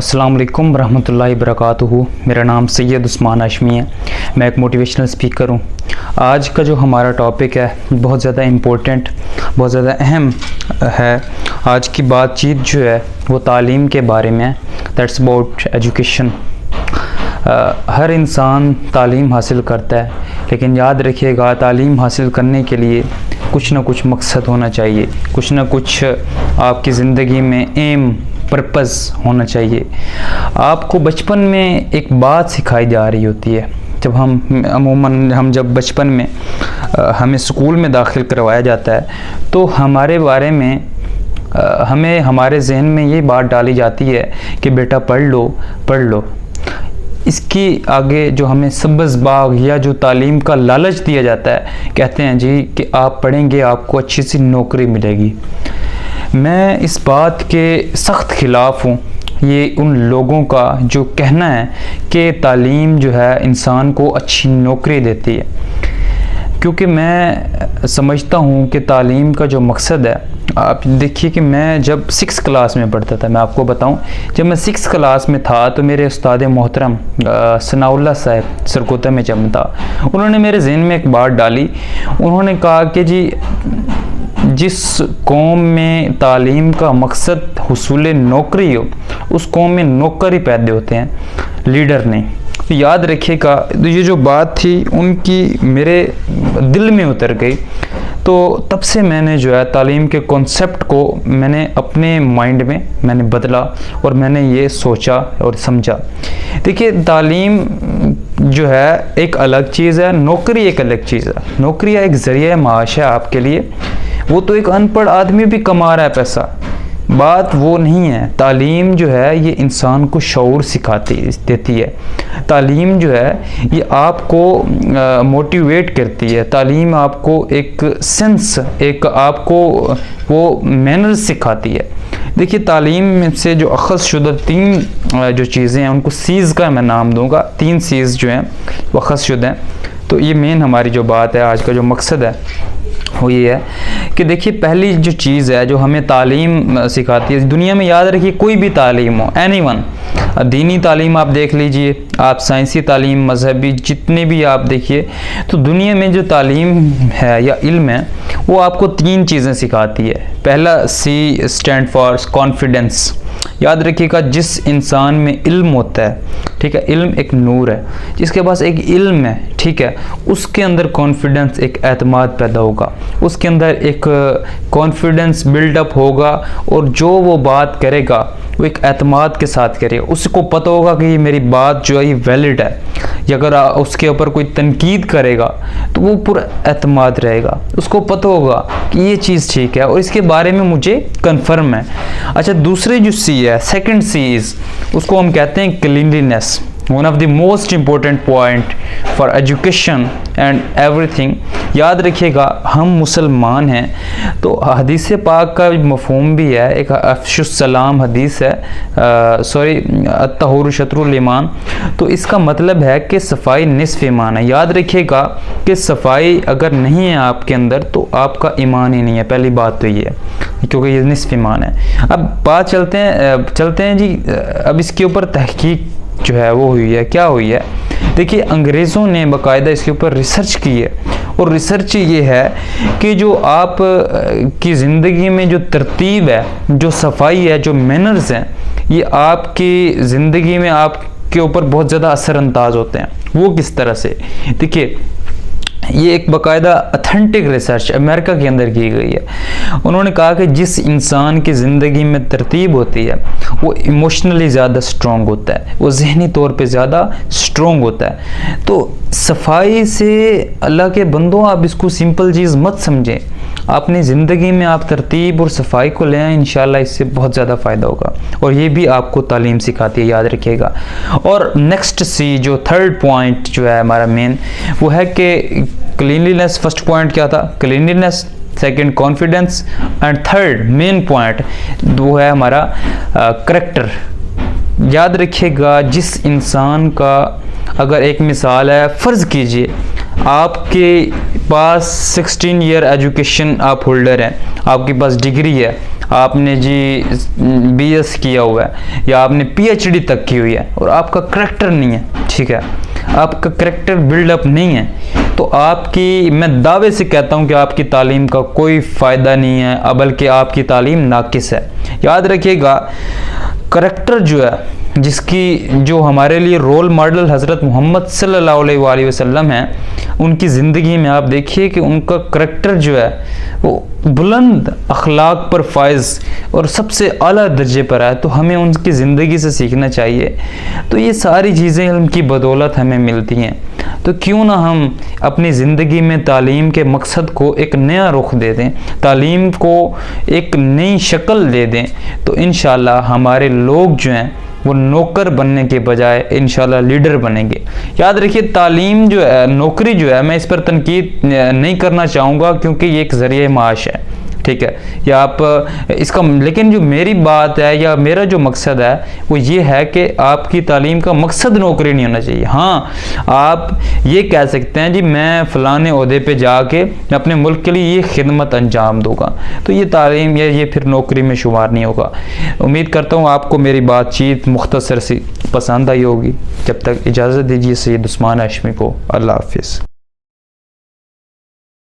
अस्सलाम वालेकुम रहमतुल्लाहि वबरकातुहू। मेरा नाम सैयद उस्मान हाशमी है। मैं एक मोटिवेशनल स्पीकर हूँ। आज का जो हमारा टॉपिक है बहुत ज़्यादा इम्पोर्टेंट, बहुत ज़्यादा अहम है। आज की बातचीत जो है वो तालीम के बारे में है। That's about education. हर इंसान तालीम हासिल करता है, लेकिन याद रखिएगा तालीम हासिल करने के लिए कुछ ना कुछ मकसद होना चाहिए, कुछ ना कुछ आपकी ज़िंदगी में एम पर्पज़ होना चाहिए। आपको बचपन में एक बात सिखाई जा रही होती है। जब हम जब बचपन में हमें स्कूल में दाखिल करवाया जाता है तो हमारे बारे में हमें हमारे जहन में ये बात डाली जाती है कि बेटा पढ़ लो। इसकी आगे जो हमें सब्ज़ बाग या जो तालीम का लालच दिया जाता है, कहते हैं जी कि आप पढ़ेंगे आपको अच्छी सी नौकरी मिलेगी। मैं इस बात के सख्त ख़िलाफ़ हूँ। ये उन लोगों का जो कहना है कि तालीम जो है इंसान को अच्छी नौकरी देती है, क्योंकि मैं समझता हूँ कि तालीम का जो मकसद है, आप देखिए कि मैं जब 6 क्लास में पढ़ता था, मैं आपको बताऊँ, जब मैं 6 क्लास में था तो मेरे उस्ताद मोहतरम सनाउल्लाह साहब सरकोता में जब था, उन्होंने मेरे जहन में एक बात डाली। उन्होंने कहा कि जी जिस कौम में तालीम का मकसद हुसूल नौकरी हो, उस कौम में नौकर ही पैदा होते हैं, लीडर नहीं। तो याद रखिएगा, तो ये जो बात थी उनकी मेरे दिल में उतर गई। तो तब से मैंने जो है तालीम के कॉन्सेप्ट को मैंने अपने माइंड में मैंने बदला और मैंने ये सोचा और समझा। देखिए तालीम जो है एक अलग चीज़ है, नौकरी एक अलग चीज़ है। नौकरी एक ज़रिया माश है आपके लिए, वो तो एक अनपढ़ आदमी भी कमा रहा है पैसा, बात वो नहीं है। तालीम जो है ये इंसान को शऊर देती है। तालीम जो है ये आपको मोटिवेट करती है। तालीम आपको एक सेंस, एक आपको वो मैनर्स सिखाती है। देखिए तालीम में से जो अखज़ शुदा 3 जो चीज़ें हैं उनको सीज़ का मैं नाम दूंगा। 3 सीज़ जो हैं वो अखज़ शुदा हैं। तो ये मेन हमारी जो बात है, आज का जो मकसद है वो ये है कि देखिए पहली जो चीज़ है जो हमें तालीम सिखाती है, दुनिया में याद रखिए कोई भी तालीम हो, एनीवन, दीनी तालीम आप देख लीजिए, आप साइंसी तालीम, मजहबी, जितने भी आप देखिए, तो दुनिया में जो तालीम है या इल्म है वो आपको 3 चीज़ें सिखाती है। पहला C स्टैंड फॉर कॉन्फिडेंस। याद रखिएगा जिस इंसान में इल्म होता है, ठीक है, इल्म एक नूर है, जिसके पास एक इल्म है, ठीक है, उसके अंदर कॉन्फिडेंस, एक एतमाद पैदा होगा, उसके अंदर एक कॉन्फिडेंस बिल्डअप होगा और जो वो बात करेगा वो एक एतमाद के साथ करेगा। उसको पता होगा कि ये मेरी बात जो है ये वैलिड है, या अगर उसके ऊपर कोई तनकीद करेगा तो वो पूरा एतमाद रहेगा। उसको पता होगा कि ये चीज़ ठीक है और इसके बारे में मुझे कन्फर्म है। अच्छा, दूसरे जो C है, सेकंड C इज़, उसको हम कहते हैं cleanliness. One of the most important point for education and everything. याद रखिएगा हम मुसलमान हैं तो हदीस पाक का मफ़हूम भी है, एक अफ़शुस्सलाम हदीस है, अत्तहुर शत्रुल ईमान। तो इसका मतलब है कि सफाई निस्फ़ ईमान है। याद रखिएगा कि सफाई अगर नहीं है आपके अंदर तो आपका ईमान ही नहीं है। पहली बात तो ये है, क्योंकि ये निस्फ़ ईमान है। अब बात चलते हैं जी, अब इसके ऊपर तहकीक जो है वो हुई है। क्या हुई है? देखिए अंग्रेज़ों ने बाकायदा इसके ऊपर रिसर्च की है, और रिसर्च ये है कि जो आप की ज़िंदगी में जो तरतीब है, जो सफाई है, जो मैनर्स हैं, ये आपकी ज़िंदगी में आपके ऊपर बहुत ज़्यादा असरअंदाज होते हैं। वो किस तरह से? देखिए ये एक बाकायदा ऑथेंटिक रिसर्च अमेरिका के अंदर की गई है। उन्होंने कहा कि जिस इंसान की ज़िंदगी में तरतीब होती है वो इमोशनली ज़्यादा स्ट्रॉन्ग होता है, वो जहनी तौर पे ज़्यादा स्ट्रॉन्ग होता है। तो सफाई से अल्लाह के बंदों, आप इसको सिंपल चीज़ मत समझें। अपनी ज़िंदगी में आप तरतीब और सफाई को ले आएँ, इंशाल्लाह इससे बहुत ज़्यादा फ़ायदा होगा। और ये भी आपको तालीम सिखाती है, याद रखिएगा। और नेक्स्ट C जो थर्ड पॉइंट जो है हमारा मेन, वो है कि क्लीनलीनेस। फर्स्ट पॉइंट क्या था? Cleanliness. Second confidence, and third main point वो है हमारा करैक्टर। याद रखिएगा जिस इंसान का, अगर एक मिसाल है, फ़र्ज़ कीजिए आपके पास 16 ईयर एजुकेशन आप होल्डर हैं, आपके पास डिग्री है, आपने जी BS किया हुआ है या आपने PhD तक की हुई है और आपका करैक्टर नहीं है, ठीक है, आपका करैक्टर बिल्डअप नहीं है, तो आपकी, मैं दावे से कहता हूं कि आपकी तालीम का कोई फ़ायदा नहीं है, बल्कि आपकी तालीम नाकिस है। याद रखिएगा, करैक्टर जो है, जो हमारे लिए रोल मॉडल हज़रत मोहम्मद सल्लल्लाहु अलैहि वसल्लम हैं, उनकी ज़िंदगी में आप देखिए कि उनका करैक्टर जो है वो बुलंद अखलाक पर फाइज और सबसे आला दर्जे पर है, तो हमें उनकी ज़िंदगी से सीखना चाहिए। तो ये सारी चीज़ें उनकी बदौलत हमें मिलती हैं, तो क्यों ना हम अपनी ज़िंदगी में तालीम के मकसद को एक नया रुख दे दें, तालीम को एक नई शक्ल दे दें, तो इंशाल्लाह हमारे लोग जो हैं वो नौकर बनने के बजाय इंशाल्लाह लीडर बनेंगे। याद रखिए, तालीम जो है, नौकरी जो है, मैं इस पर तनकीद नहीं करना चाहूँगा क्योंकि ये एक ज़रिए माश है, ठीक है, या आप इसका, लेकिन जो मेरी बात है या मेरा जो मकसद है वो ये है कि आपकी तालीम का मकसद नौकरी नहीं होना चाहिए। हाँ, आप ये कह सकते हैं जी मैं फ़लाने ओहदे पे जाके अपने मुल्क के लिए ये खिदमत अंजाम दूंगा, तो ये तालीम या ये फिर नौकरी में शुमार नहीं होगा। उम्मीद करता हूँ आपको मेरी बातचीत मुख्तसर सी पसंद आई होगी। जब तक इजाज़त दीजिए सैयद उस्मान हाशमी को। अल्लाह हाफिज़।